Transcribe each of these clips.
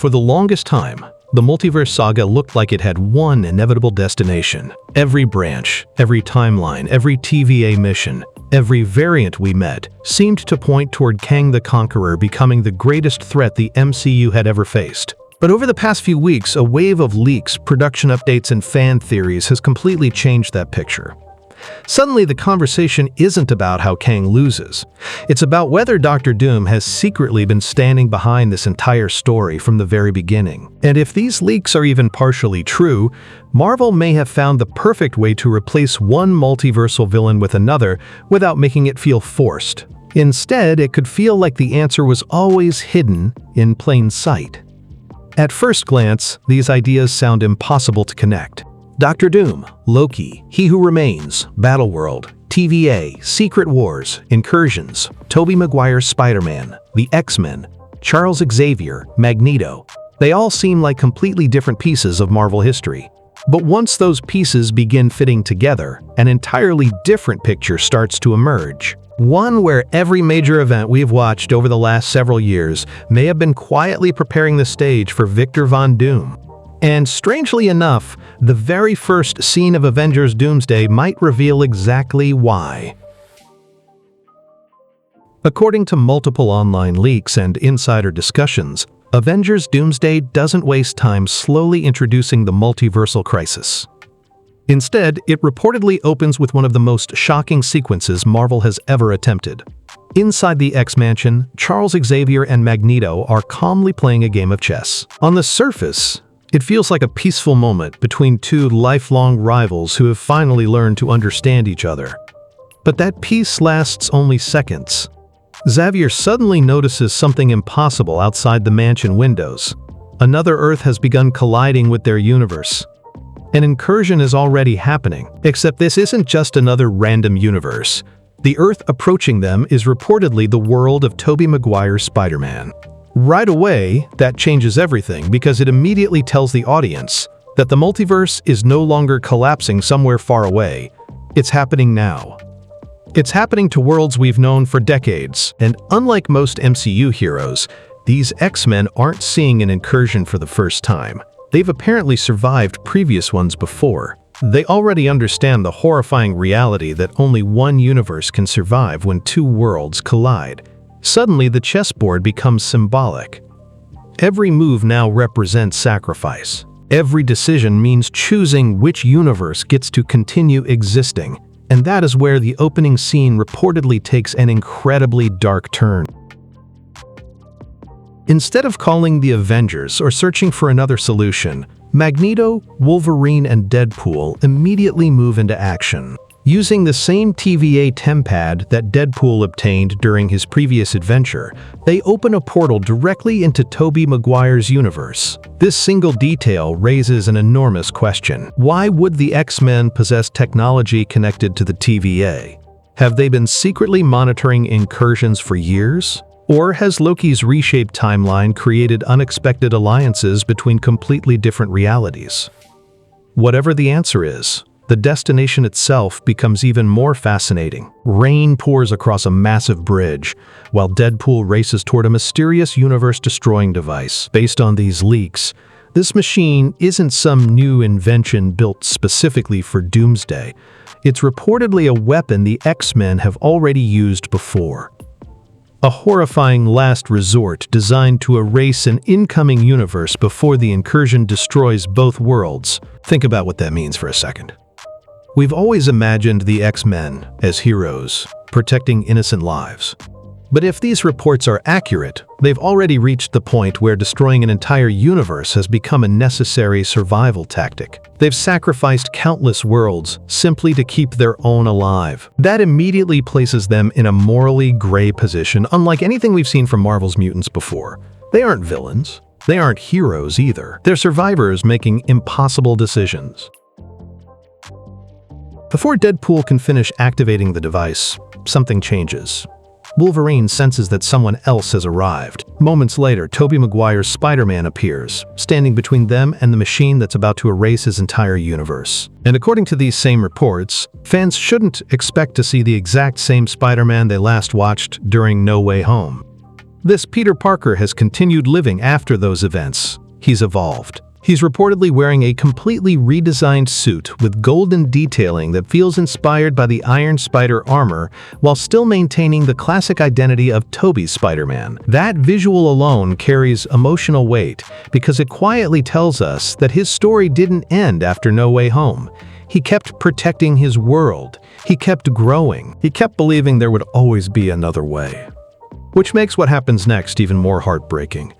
For the longest time, the multiverse saga looked like it had one inevitable destination. Every branch, every timeline, every TVA mission, every variant we met seemed to point toward Kang the Conqueror becoming the greatest threat the MCU had ever faced. But over the past few weeks, a wave of leaks, production updates, and fan theories has completely changed that picture. Suddenly, the conversation isn't about how Kang loses. It's about whether Dr. Doom has secretly been standing behind this entire story from the very beginning. And if these leaks are even partially true, Marvel may have found the perfect way to replace one multiversal villain with another without making it feel forced. Instead, it could feel like the answer was always hidden in plain sight. At first glance, these ideas sound impossible to connect. Dr. Doom, Loki, He Who Remains, Battleworld, TVA, Secret Wars, Incursions, Tobey Maguire's Spider-Man, the X-Men, Charles Xavier, Magneto. They all seem like completely different pieces of Marvel history. But once those pieces begin fitting together, an entirely different picture starts to emerge. One where every major event we've watched over the last several years may have been quietly preparing the stage for Victor Von Doom. And strangely enough, the very first scene of Avengers Doomsday might reveal exactly why. According to multiple online leaks and insider discussions, Avengers Doomsday doesn't waste time slowly introducing the multiversal crisis. Instead, it reportedly opens with one of the most shocking sequences Marvel has ever attempted. Inside the X-Mansion, Charles Xavier and Magneto are calmly playing a game of chess. On the surface, it feels like a peaceful moment between two lifelong rivals who have finally learned to understand each other. But that peace lasts only seconds. Xavier suddenly notices something impossible outside the mansion windows. Another Earth has begun colliding with their universe. An incursion is already happening, except this isn't just another random universe. The Earth approaching them is reportedly the world of Tobey Maguire's Spider-Man. Right away, that changes everything because it immediately tells the audience that the multiverse is no longer collapsing somewhere far away. It's happening now. It's happening to worlds we've known for decades, and unlike most MCU heroes, these X-Men aren't seeing an incursion for the first time. They've apparently survived previous ones before. They already understand the horrifying reality that only one universe can survive when two worlds collide. Suddenly, the chessboard becomes symbolic. Every move now represents sacrifice. Every decision means choosing which universe gets to continue existing. And that is where the opening scene reportedly takes an incredibly dark turn. Instead of calling the Avengers or searching for another solution, Magneto, Wolverine, and Deadpool immediately move into action. Using the same TVA tempad that Deadpool obtained during his previous adventure, they open a portal directly into Tobey Maguire's universe. This single detail raises an enormous question. Why would the X-Men possess technology connected to the TVA? Have they been secretly monitoring incursions for years? Or has Loki's reshaped timeline created unexpected alliances between completely different realities? Whatever the answer is, the destination itself becomes even more fascinating. Rain pours across a massive bridge, while Deadpool races toward a mysterious universe-destroying device. Based on these leaks, this machine isn't some new invention built specifically for Doomsday. It's reportedly a weapon the X-Men have already used before. A horrifying last resort designed to erase an incoming universe before the incursion destroys both worlds. Think about what that means for a second. We've always imagined the X-Men as heroes, protecting innocent lives. But if these reports are accurate, they've already reached the point where destroying an entire universe has become a necessary survival tactic. They've sacrificed countless worlds simply to keep their own alive. That immediately places them in a morally gray position, unlike anything we've seen from Marvel's mutants before. They aren't villains. They aren't heroes either. They're survivors making impossible decisions. Before Deadpool can finish activating the device, something changes. Wolverine senses that someone else has arrived. Moments later, Tobey Maguire's Spider-Man appears, standing between them and the machine that's about to erase his entire universe. And according to these same reports, fans shouldn't expect to see the exact same Spider-Man they last watched during No Way Home. This Peter Parker has continued living after those events. He's evolved. He's reportedly wearing a completely redesigned suit with golden detailing that feels inspired by the Iron Spider armor while still maintaining the classic identity of Tobey's Spider-Man. That visual alone carries emotional weight because it quietly tells us that his story didn't end after No Way Home. He kept protecting his world. He kept growing. He kept believing there would always be another way. Which makes what happens next even more heartbreaking.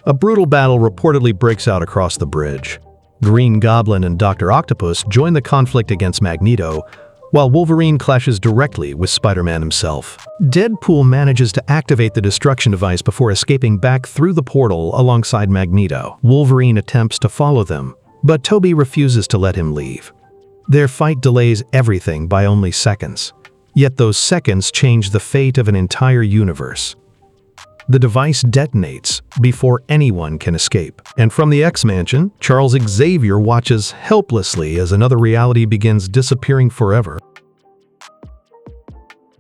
A brutal battle reportedly breaks out across the bridge. Green Goblin and Dr. Octopus join the conflict against Magneto, while Wolverine clashes directly with Spider-Man himself. Deadpool manages to activate the destruction device before escaping back through the portal alongside Magneto. Wolverine attempts to follow them, but Tobey refuses to let him leave. Their fight delays everything by only seconds. Yet those seconds change the fate of an entire universe. The device detonates before anyone can escape. And from the X-Mansion, Charles Xavier watches helplessly as another reality begins disappearing forever.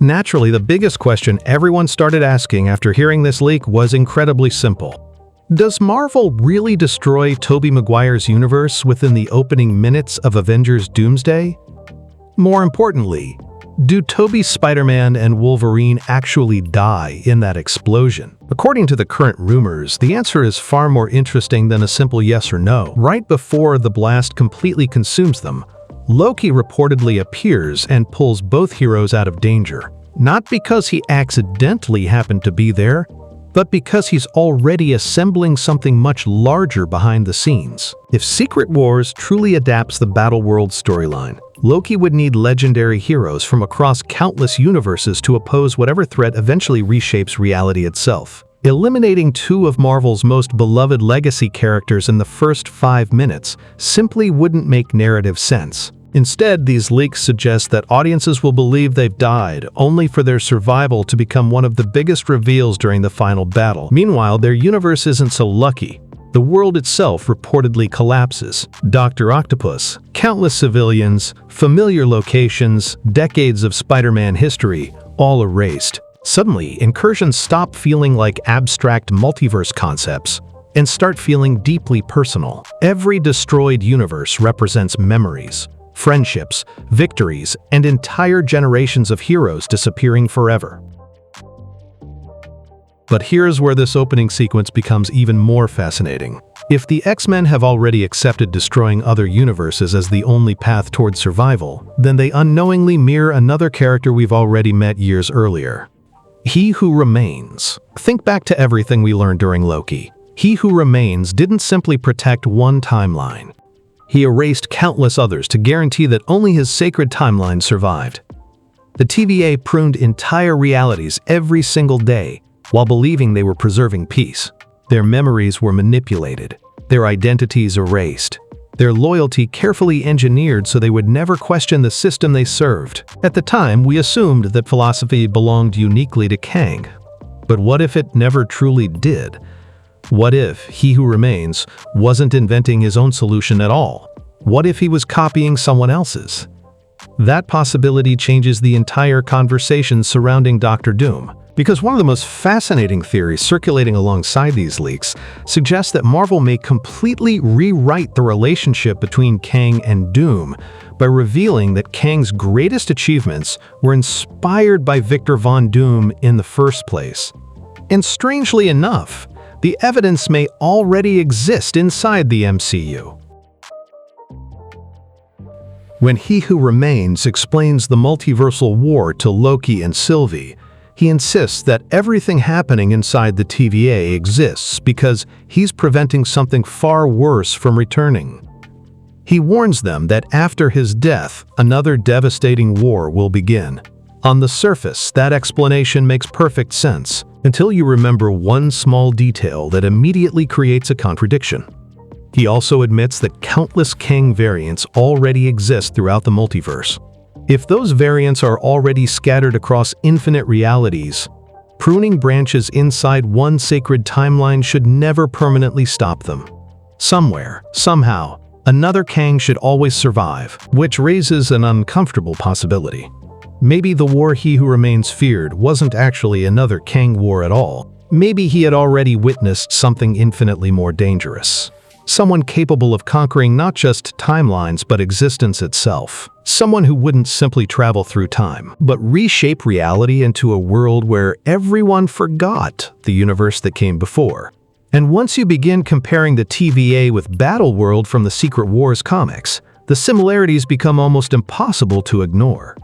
Naturally, the biggest question everyone started asking after hearing this leak was incredibly simple. Does Marvel really destroy Tobey Maguire's universe within the opening minutes of Avengers Doomsday? More importantly, do Tobey's Spider-Man and Wolverine actually die in that explosion? According to the current rumors, the answer is far more interesting than a simple yes or no. Right before the blast completely consumes them, Loki reportedly appears and pulls both heroes out of danger. Not because he accidentally happened to be there, but because he's already assembling something much larger behind the scenes. If Secret Wars truly adapts the Battleworld storyline, Loki would need legendary heroes from across countless universes to oppose whatever threat eventually reshapes reality itself. Eliminating two of Marvel's most beloved legacy characters in the first 5 minutes simply wouldn't make narrative sense. Instead, these leaks suggest that audiences will believe they've died, only for their survival to become one of the biggest reveals during the final battle. Meanwhile, their universe isn't so lucky. The world itself reportedly collapses. Dr. Octopus, countless civilians, familiar locations, decades of Spider-Man history, all erased. Suddenly, incursions stop feeling like abstract multiverse concepts and start feeling deeply personal. Every destroyed universe represents memories, friendships, victories, and entire generations of heroes disappearing forever. But here's where this opening sequence becomes even more fascinating. If the X-Men have already accepted destroying other universes as the only path toward survival, then they unknowingly mirror another character we've already met years earlier. He Who Remains. Think back to everything we learned during Loki. He Who Remains didn't simply protect one timeline. He erased countless others to guarantee that only his sacred timeline survived. The TVA pruned entire realities every single day while believing they were preserving peace. Their memories were manipulated, their identities erased, their loyalty carefully engineered so they would never question the system they served. At the time, we assumed that philosophy belonged uniquely to Kang. But what if it never truly did? What if He Who Remains wasn't inventing his own solution at all? What if he was copying someone else's? That possibility changes the entire conversation surrounding Dr. Doom. Because one of the most fascinating theories circulating alongside these leaks suggests that Marvel may completely rewrite the relationship between Kang and Doom by revealing that Kang's greatest achievements were inspired by Victor Von Doom in the first place. And strangely enough, the evidence may already exist inside the MCU. When He Who Remains explains the multiversal war to Loki and Sylvie, he insists that everything happening inside the TVA exists because he's preventing something far worse from returning. He warns them that after his death, another devastating war will begin. On the surface, that explanation makes perfect sense, until you remember one small detail that immediately creates a contradiction. He also admits that countless Kang variants already exist throughout the multiverse. If those variants are already scattered across infinite realities, pruning branches inside one sacred timeline should never permanently stop them. Somewhere, somehow, another Kang should always survive, which raises an uncomfortable possibility. Maybe the war He Who Remains feared wasn't actually another Kang war at all. maybe he had already witnessed something infinitely more dangerous. Someone capable of conquering not just timelines but existence itself. Someone who wouldn't simply travel through time, but reshape reality into a world where everyone forgot the universe that came before. And once you begin comparing the TVA with Battleworld from the Secret Wars comics, the similarities become almost impossible to ignore.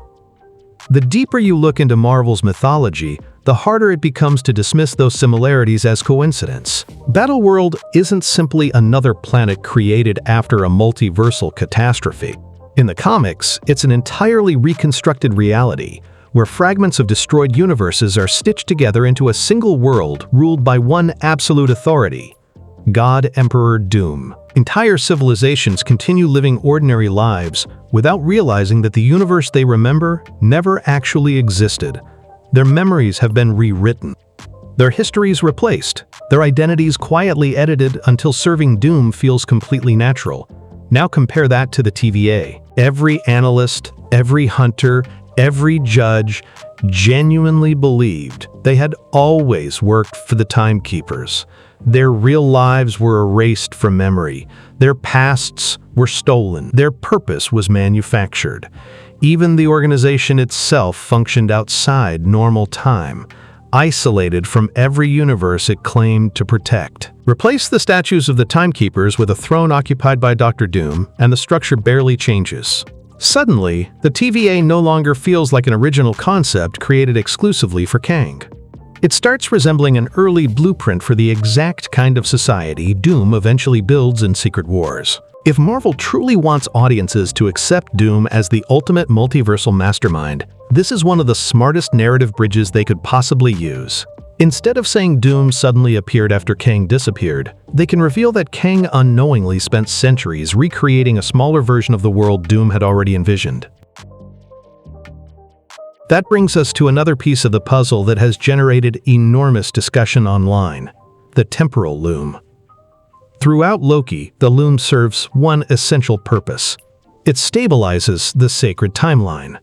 The deeper you look into Marvel's mythology, the harder it becomes to dismiss those similarities as coincidence. Battleworld isn't simply another planet created after a multiversal catastrophe. In the comics, it's an entirely reconstructed reality, where fragments of destroyed universes are stitched together into a single world ruled by one absolute authority: God Emperor Doom. Entire civilizations continue living ordinary lives without realizing that the universe they remember never actually existed. Their memories have been rewritten, their histories replaced, their identities quietly edited until serving Doom feels completely natural. Now compare that to the TVA. Every analyst, every hunter, every judge genuinely believed they had always worked for the Timekeepers. Their real lives were erased from memory. Their pasts were stolen. Their purpose was manufactured. Even the organization itself functioned outside normal time, isolated from every universe it claimed to protect. Replace the statues of the Timekeepers with a throne occupied by Dr. Doom, and the structure barely changes. Suddenly, the TVA no longer feels like an original concept created exclusively for Kang. It starts resembling an early blueprint for the exact kind of society Doom eventually builds in Secret Wars. If Marvel truly wants audiences to accept Doom as the ultimate multiversal mastermind, this is one of the smartest narrative bridges they could possibly use. Instead of saying Doom suddenly appeared after Kang disappeared, they can reveal that Kang unknowingly spent centuries recreating a smaller version of the world Doom had already envisioned. That brings us to another piece of the puzzle that has generated enormous discussion online: the temporal loom. Throughout Loki, the loom serves one essential purpose. It stabilizes the sacred timeline.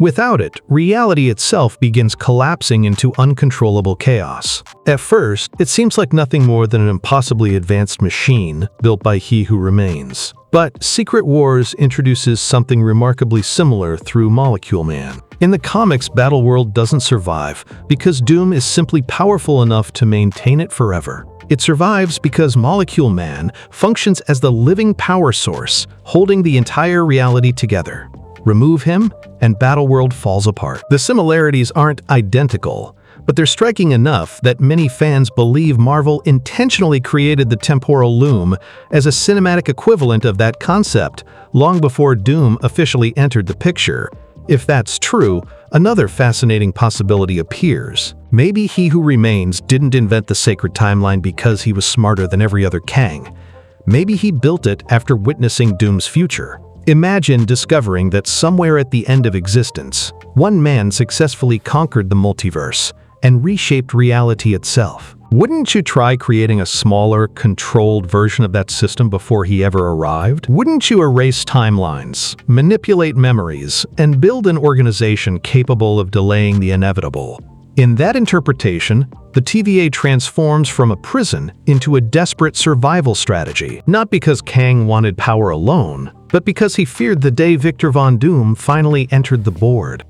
Without it, reality itself begins collapsing into uncontrollable chaos. At first, it seems like nothing more than an impossibly advanced machine built by He Who Remains. But Secret Wars introduces something remarkably similar through Molecule Man. In the comics, Battleworld doesn't survive because Doom is simply powerful enough to maintain it forever. It survives because Molecule Man functions as the living power source, holding the entire reality together. Remove him, and Battleworld falls apart. The similarities aren't identical, but they're striking enough that many fans believe Marvel intentionally created the temporal loom as a cinematic equivalent of that concept long before Doom officially entered the picture. If that's true, another fascinating possibility appears. Maybe He Who Remains didn't invent the sacred timeline because he was smarter than every other Kang. Maybe he built it after witnessing Doom's future. Imagine discovering that somewhere at the end of existence, one man successfully conquered the multiverse and reshaped reality itself. Wouldn't you try creating a smaller, controlled version of that system before he ever arrived? Wouldn't you erase timelines, manipulate memories, and build an organization capable of delaying the inevitable? In that interpretation, the TVA transforms from a prison into a desperate survival strategy, not because Kang wanted power alone, but because he feared the day Victor Von Doom finally entered the board.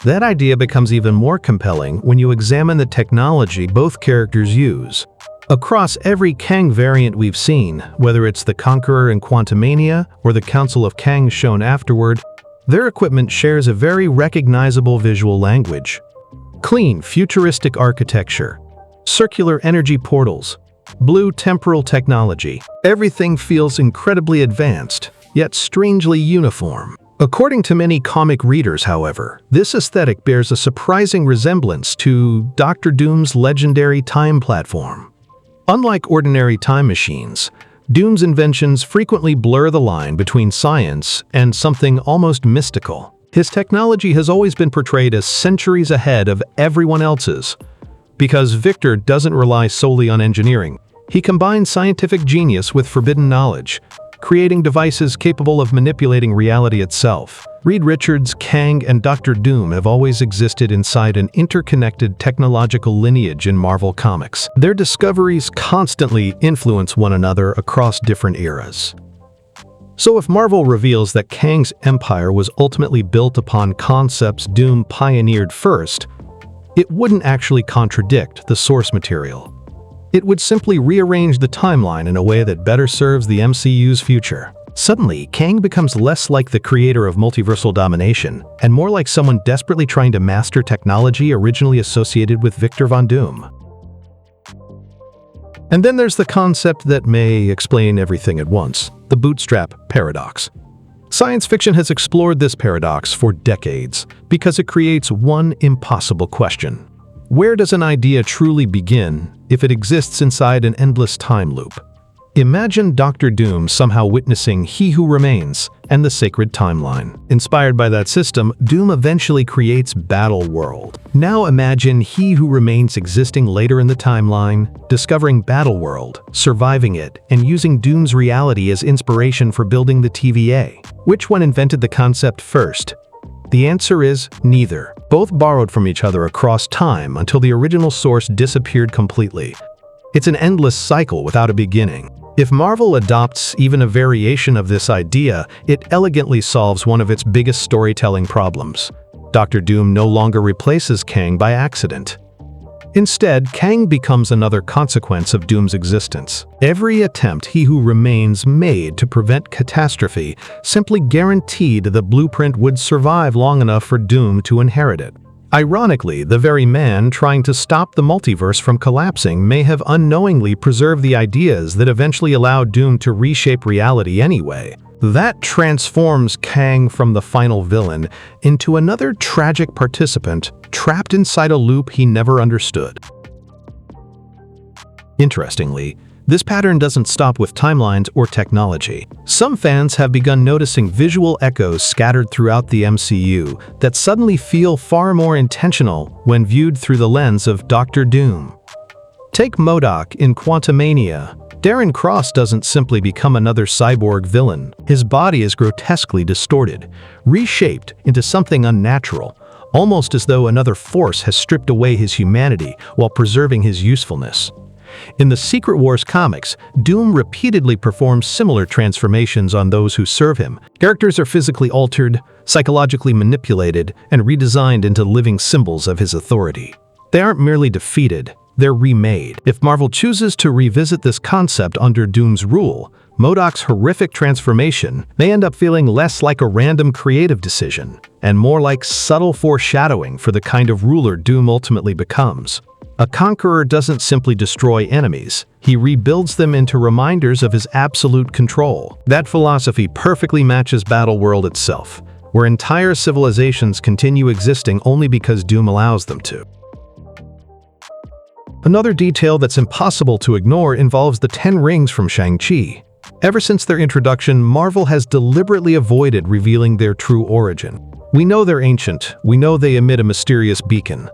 That idea becomes even more compelling when you examine the technology both characters use. Across every Kang variant we've seen, whether it's the Conqueror in Quantumania or the Council of Kang shown afterward, their equipment shares a very recognizable visual language. Clean, futuristic architecture, circular energy portals, blue temporal technology. Everything feels incredibly advanced, yet strangely uniform. According to many comic readers, however, this aesthetic bears a surprising resemblance to Dr. Doom's legendary time platform. Unlike ordinary time machines, Doom's inventions frequently blur the line between science and something almost mystical. His technology has always been portrayed as centuries ahead of everyone else's. Because Victor doesn't rely solely on engineering, he combines scientific genius with forbidden knowledge, creating devices capable of manipulating reality itself. Reed Richards, Kang, and Dr. Doom have always existed inside an interconnected technological lineage in Marvel Comics. Their discoveries constantly influence one another across different eras. So if Marvel reveals that Kang's empire was ultimately built upon concepts Doom pioneered first, it wouldn't actually contradict the source material. It would simply rearrange the timeline in a way that better serves the MCU's future. Suddenly, Kang becomes less like the creator of multiversal domination and more like someone desperately trying to master technology originally associated with Victor Von Doom. And then there's the concept that may explain everything at once, the bootstrap paradox. Science fiction has explored this paradox for decades because it creates one impossible question. Where does an idea truly begin if it exists inside an endless time loop? Imagine Dr. Doom somehow witnessing He Who Remains and the sacred timeline. Inspired by that system, Doom eventually creates Battleworld. Now imagine He Who Remains existing later in the timeline, discovering Battleworld, surviving it, and using Doom's reality as inspiration for building the TVA. Which one invented the concept first? The answer is neither. Both borrowed from each other across time until the original source disappeared completely. It's an endless cycle without a beginning. If Marvel adopts even a variation of this idea, it elegantly solves one of its biggest storytelling problems. Dr. Doom no longer replaces Kang by accident. Instead, Kang becomes another consequence of Doom's existence. Every attempt He Who Remains made to prevent catastrophe simply guaranteed the blueprint would survive long enough for Doom to inherit it. Ironically, the very man trying to stop the multiverse from collapsing may have unknowingly preserved the ideas that eventually allowed Doom to reshape reality anyway. That transforms Kang from the final villain into another tragic participant trapped inside a loop he never understood. Interestingly, this pattern doesn't stop with timelines or technology. Some fans have begun noticing visual echoes scattered throughout the MCU that suddenly feel far more intentional when viewed through the lens of Dr. Doom. Take MODOK in Quantumania. Darren Cross doesn't simply become another cyborg villain. His body is grotesquely distorted, reshaped into something unnatural, almost as though another force has stripped away his humanity while preserving his usefulness. In the Secret Wars comics, Doom repeatedly performs similar transformations on those who serve him. Characters are physically altered, psychologically manipulated, and redesigned into living symbols of his authority. They aren't merely defeated, they're remade. If Marvel chooses to revisit this concept under Doom's rule, MODOK's horrific transformation may end up feeling less like a random creative decision, and more like subtle foreshadowing for the kind of ruler Doom ultimately becomes. A conqueror doesn't simply destroy enemies, he rebuilds them into reminders of his absolute control. That philosophy perfectly matches Battleworld itself, where entire civilizations continue existing only because Doom allows them to. Another detail that's impossible to ignore involves the 10 rings from Shang-Chi. Ever since their introduction, Marvel has deliberately avoided revealing their true origin. We know they're ancient, we know they emit a mysterious beacon.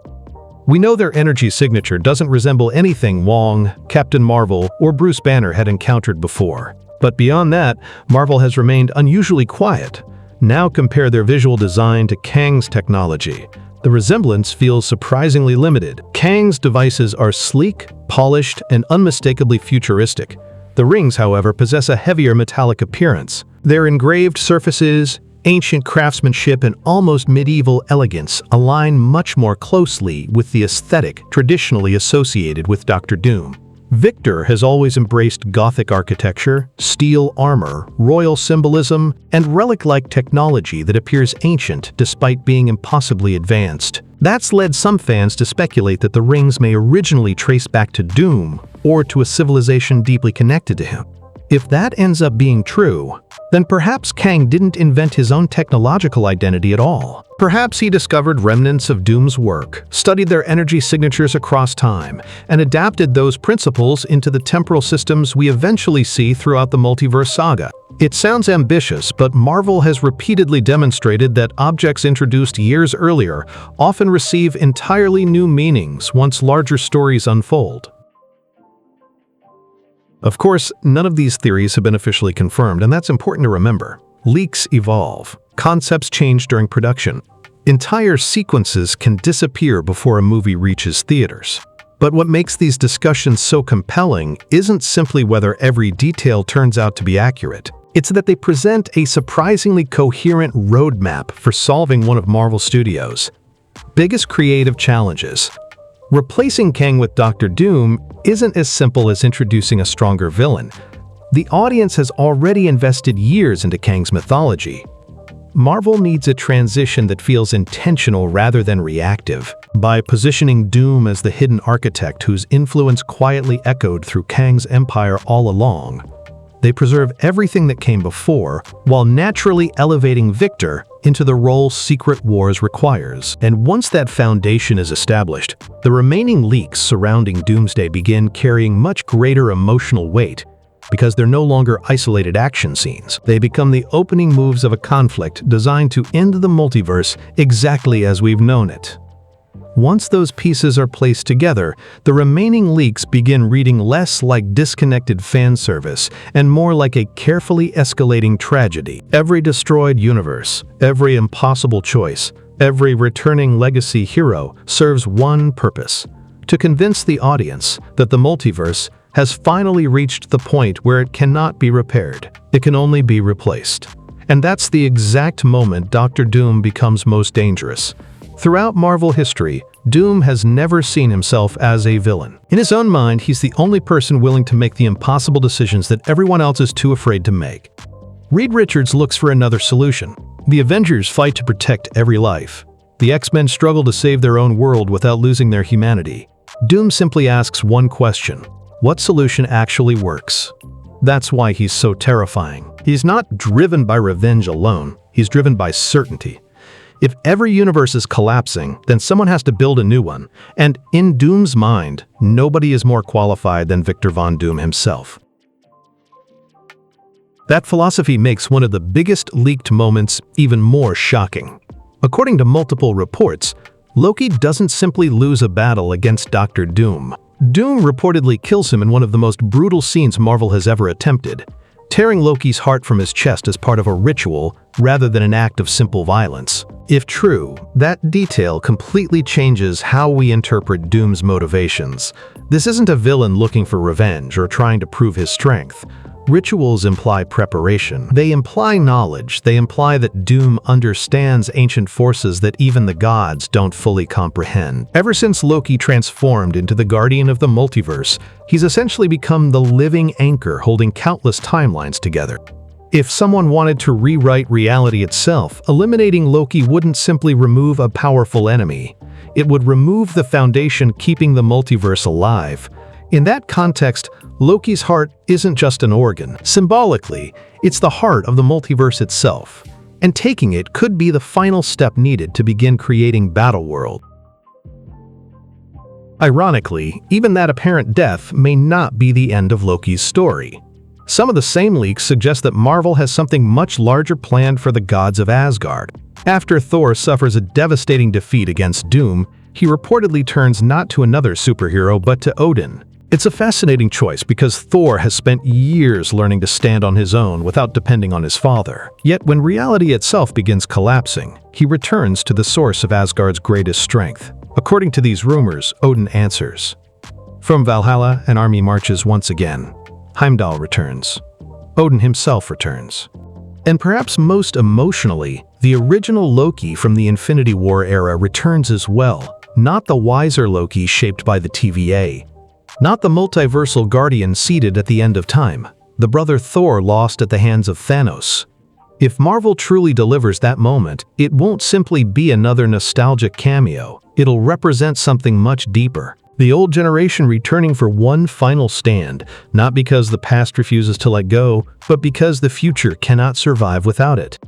We know their energy signature doesn't resemble anything Wong, Captain Marvel, or Bruce Banner had encountered before. But beyond that, Marvel has remained unusually quiet. Now compare their visual design to Kang's technology. The resemblance feels surprisingly limited. Kang's devices are sleek, polished, and unmistakably futuristic. The rings, however, possess a heavier metallic appearance. Their engraved surfaces, ancient craftsmanship, and almost medieval elegance align much more closely with the aesthetic traditionally associated with Dr. Doom. Victor has always embraced Gothic architecture, steel armor, royal symbolism, and relic-like technology that appears ancient despite being impossibly advanced. That's led some fans to speculate that the rings may originally trace back to Doom or to a civilization deeply connected to him. If that ends up being true, then perhaps Kang didn't invent his own technological identity at all. Perhaps he discovered remnants of Doom's work, studied their energy signatures across time, and adapted those principles into the temporal systems we eventually see throughout the multiverse saga. It sounds ambitious, but Marvel has repeatedly demonstrated that objects introduced years earlier often receive entirely new meanings once larger stories unfold. Of course, none of these theories have been officially confirmed, and that's important to remember. Leaks evolve. Concepts change during production. Entire sequences can disappear before a movie reaches theaters. But what makes these discussions so compelling isn't simply whether every detail turns out to be accurate. It's that they present a surprisingly coherent roadmap for solving one of Marvel Studios' biggest creative challenges. Replacing Kang with Doctor Doom isn't as simple as introducing a stronger villain. The audience has already invested years into Kang's mythology. Marvel needs a transition that feels intentional rather than reactive. By positioning Doom as the hidden architect whose influence quietly echoed through Kang's empire all along, they preserve everything that came before, while naturally elevating Victor into the role Secret Wars requires. And once that foundation is established, the remaining leaks surrounding Doomsday begin carrying much greater emotional weight, because they're no longer isolated action scenes. They become the opening moves of a conflict designed to end the multiverse exactly as we've known it. Once those pieces are placed together, the remaining leaks begin reading less like disconnected fan service and more like a carefully escalating tragedy. Every destroyed universe, every impossible choice, every returning legacy hero serves one purpose: to convince the audience that the multiverse has finally reached the point where it cannot be repaired. It can only be replaced. And that's the exact moment Doctor Doom becomes most dangerous. Throughout Marvel history, Doom has never seen himself as a villain. In his own mind, he's the only person willing to make the impossible decisions that everyone else is too afraid to make. Reed Richards looks for another solution. The Avengers fight to protect every life. The X-Men struggle to save their own world without losing their humanity. Doom simply asks one question: what solution actually works? That's why he's so terrifying. He's not driven by revenge alone, he's driven by certainty. If every universe is collapsing, then someone has to build a new one. And in Doom's mind, nobody is more qualified than Victor Von Doom himself. That philosophy makes one of the biggest leaked moments even more shocking. According to multiple reports, Loki doesn't simply lose a battle against Doctor Doom. Doom reportedly kills him in one of the most brutal scenes Marvel has ever attempted, tearing Loki's heart from his chest as part of a ritual rather than an act of simple violence. If true, that detail completely changes how we interpret Doom's motivations. This isn't a villain looking for revenge or trying to prove his strength. Rituals imply preparation. They imply knowledge. They imply that Doom understands ancient forces that even the gods don't fully comprehend. Ever since Loki transformed into the Guardian of the Multiverse, he's essentially become the living anchor holding countless timelines together. If someone wanted to rewrite reality itself, eliminating Loki wouldn't simply remove a powerful enemy. It would remove the foundation keeping the multiverse alive. In that context, Loki's heart isn't just an organ. Symbolically, it's the heart of the multiverse itself, and taking it could be the final step needed to begin creating Battleworld. Ironically, even that apparent death may not be the end of Loki's story. Some of the same leaks suggest that Marvel has something much larger planned for the gods of Asgard. After Thor suffers a devastating defeat against Doom, he reportedly turns not to another superhero but to Odin. It's a fascinating choice because Thor has spent years learning to stand on his own without depending on his father. Yet when reality itself begins collapsing, he returns to the source of Asgard's greatest strength. According to these rumors, Odin answers. From Valhalla, an army marches once again. Heimdall returns. Odin himself returns. And perhaps most emotionally, the original Loki from the Infinity War era returns as well. Not the wiser Loki shaped by the TVA. Not the multiversal guardian seated at the end of time. The brother Thor lost at the hands of Thanos. If Marvel truly delivers that moment, it won't simply be another nostalgic cameo. It'll represent something much deeper. The old generation returning for one final stand, not because the past refuses to let go, but because the future cannot survive without it.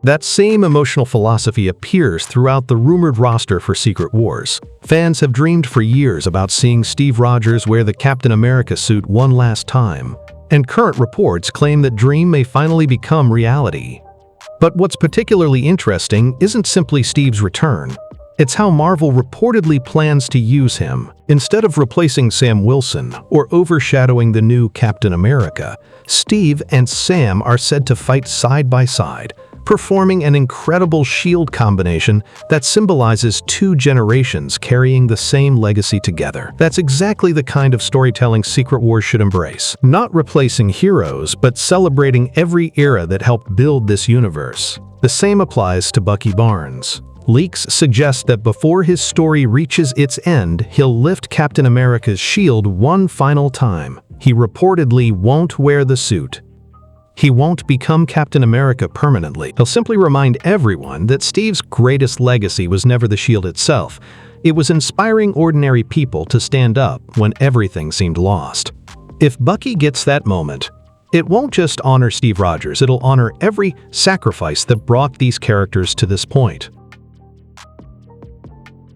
That same emotional philosophy appears throughout the rumored roster for Secret Wars. Fans have dreamed for years about seeing Steve Rogers wear the Captain America suit one last time, and current reports claim that dream may finally become reality. But what's particularly interesting isn't simply Steve's return. It's how Marvel reportedly plans to use him. Instead of replacing Sam Wilson or overshadowing the new Captain America, Steve and Sam are said to fight side by side, performing an incredible shield combination that symbolizes two generations carrying the same legacy together. That's exactly the kind of storytelling Secret Wars should embrace. Not replacing heroes, but celebrating every era that helped build this universe. The same applies to Bucky Barnes. Leaks suggest that before his story reaches its end, he'll lift Captain America's shield one final time. He reportedly won't wear the suit. He won't become Captain America permanently. He'll simply remind everyone that Steve's greatest legacy was never the shield itself. It was inspiring ordinary people to stand up when everything seemed lost. If Bucky gets that moment, it won't just honor Steve Rogers, it'll honor every sacrifice that brought these characters to this point.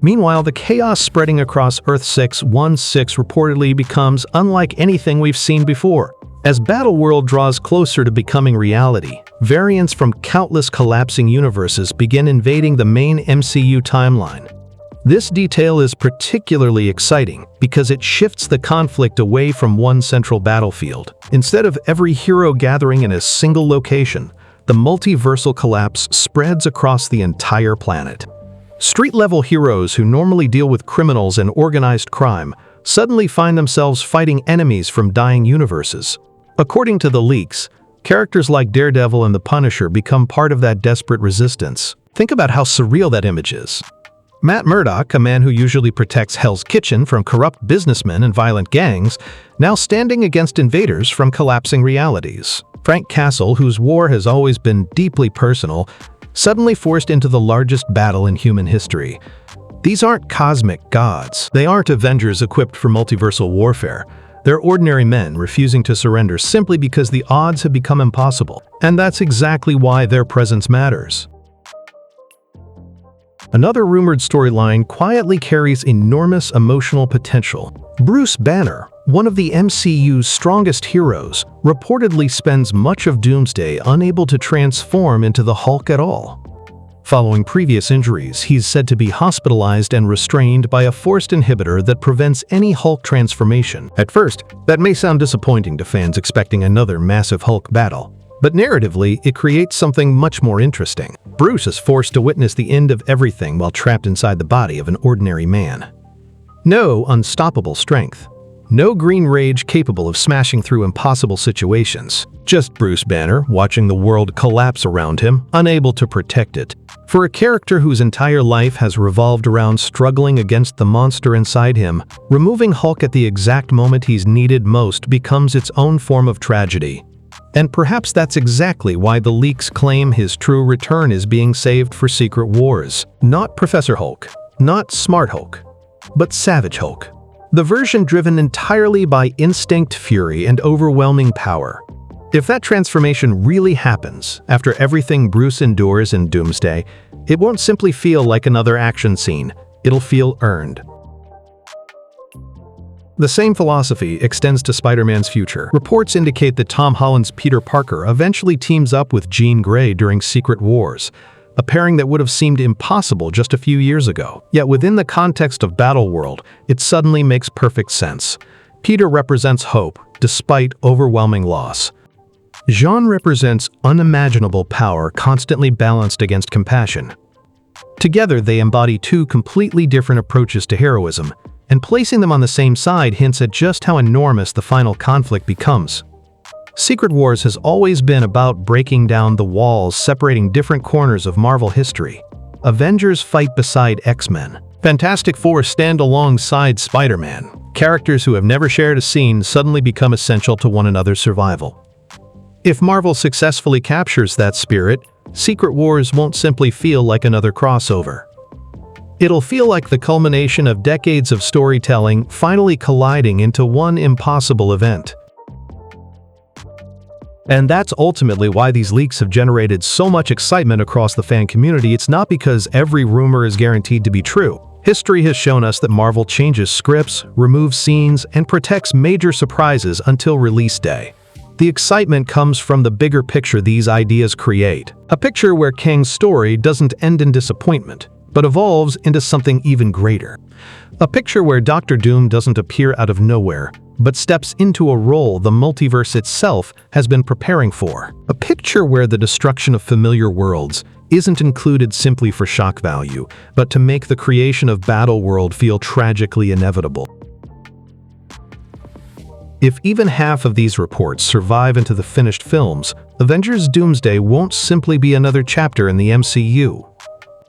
Meanwhile, the chaos spreading across Earth-616 reportedly becomes unlike anything we've seen before. As Battleworld draws closer to becoming reality, variants from countless collapsing universes begin invading the main MCU timeline. This detail is particularly exciting because it shifts the conflict away from one central battlefield. Instead of every hero gathering in a single location, the multiversal collapse spreads across the entire planet. Street-level heroes who normally deal with criminals and organized crime suddenly find themselves fighting enemies from dying universes. According to the leaks, characters like Daredevil and the Punisher become part of that desperate resistance. Think about how surreal that image is. Matt Murdock, a man who usually protects Hell's Kitchen from corrupt businessmen and violent gangs, now standing against invaders from collapsing realities. Frank Castle, whose war has always been deeply personal, suddenly forced into the largest battle in human history. These aren't cosmic gods. They aren't Avengers equipped for multiversal warfare. They're ordinary men refusing to surrender simply because the odds have become impossible. And that's exactly why their presence matters. Another rumored storyline quietly carries enormous emotional potential. Bruce Banner, one of the MCU's strongest heroes, reportedly spends much of Doomsday unable to transform into the Hulk at all. Following previous injuries, he's said to be hospitalized and restrained by a forced inhibitor that prevents any Hulk transformation. At first, that may sound disappointing to fans expecting another massive Hulk battle, but narratively, it creates something much more interesting. Bruce is forced to witness the end of everything while trapped inside the body of an ordinary man. No unstoppable strength. No green rage capable of smashing through impossible situations. Just Bruce Banner watching the world collapse around him, unable to protect it. For a character whose entire life has revolved around struggling against the monster inside him, removing Hulk at the exact moment he's needed most becomes its own form of tragedy. And perhaps that's exactly why the leaks claim his true return is being saved for Secret Wars. Not Professor Hulk, not Smart Hulk, but Savage Hulk. The version driven entirely by instinct, fury, and overwhelming power. If that transformation really happens, after everything Bruce endures in Doomsday, it won't simply feel like another action scene, it'll feel earned. The same philosophy extends to Spider-Man's future. Reports indicate that Tom Holland's Peter Parker eventually teams up with Jean Grey during Secret Wars, a pairing that would have seemed impossible just a few years ago. Yet within the context of Battleworld, it suddenly makes perfect sense. Peter represents hope, despite overwhelming loss. Jean represents unimaginable power constantly balanced against compassion. Together, they embody two completely different approaches to heroism, and placing them on the same side hints at just how enormous the final conflict becomes. Secret Wars has always been about breaking down the walls separating different corners of Marvel history. Avengers fight beside X-Men. Fantastic Four stand alongside Spider-Man. Characters who have never shared a scene suddenly become essential to one another's survival. If Marvel successfully captures that spirit, Secret Wars won't simply feel like another crossover. It'll feel like the culmination of decades of storytelling finally colliding into one impossible event. And that's ultimately why these leaks have generated so much excitement across the fan community. It's not because every rumor is guaranteed to be true. History has shown us that Marvel changes scripts, removes scenes, and protects major surprises until release day. The excitement comes from the bigger picture these ideas create. A picture where Kang's story doesn't end in disappointment, but evolves into something even greater. A picture where Doctor Doom doesn't appear out of nowhere, but steps into a role the multiverse itself has been preparing for. A picture where the destruction of familiar worlds isn't included simply for shock value, but to make the creation of Battleworld feel tragically inevitable. If even half of these reports survive into the finished films, Avengers Doomsday won't simply be another chapter in the MCU.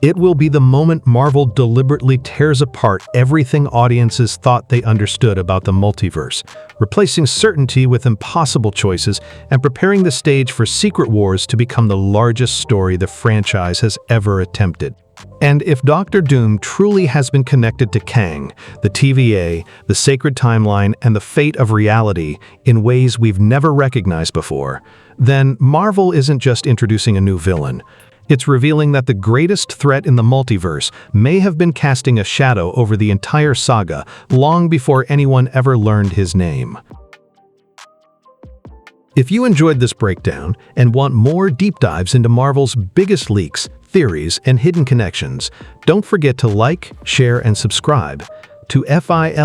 It will be the moment Marvel deliberately tears apart everything audiences thought they understood about the multiverse, replacing certainty with impossible choices and preparing the stage for Secret Wars to become the largest story the franchise has ever attempted. And if Doctor Doom truly has been connected to Kang, the TVA, the sacred timeline, and the fate of reality in ways we've never recognized before, then Marvel isn't just introducing a new villain. It's revealing that the greatest threat in the multiverse may have been casting a shadow over the entire saga long before anyone ever learned his name. If you enjoyed this breakdown and want more deep dives into Marvel's biggest leaks, theories, and hidden connections, don't forget to like, share, and subscribe to FILMCAST.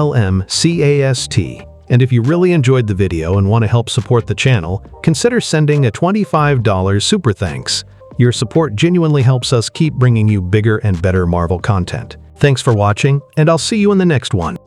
And if you really enjoyed the video and want to help support the channel, consider sending a $25 super thanks. Your support genuinely helps us keep bringing you bigger and better Marvel content. Thanks for watching, and I'll see you in the next one.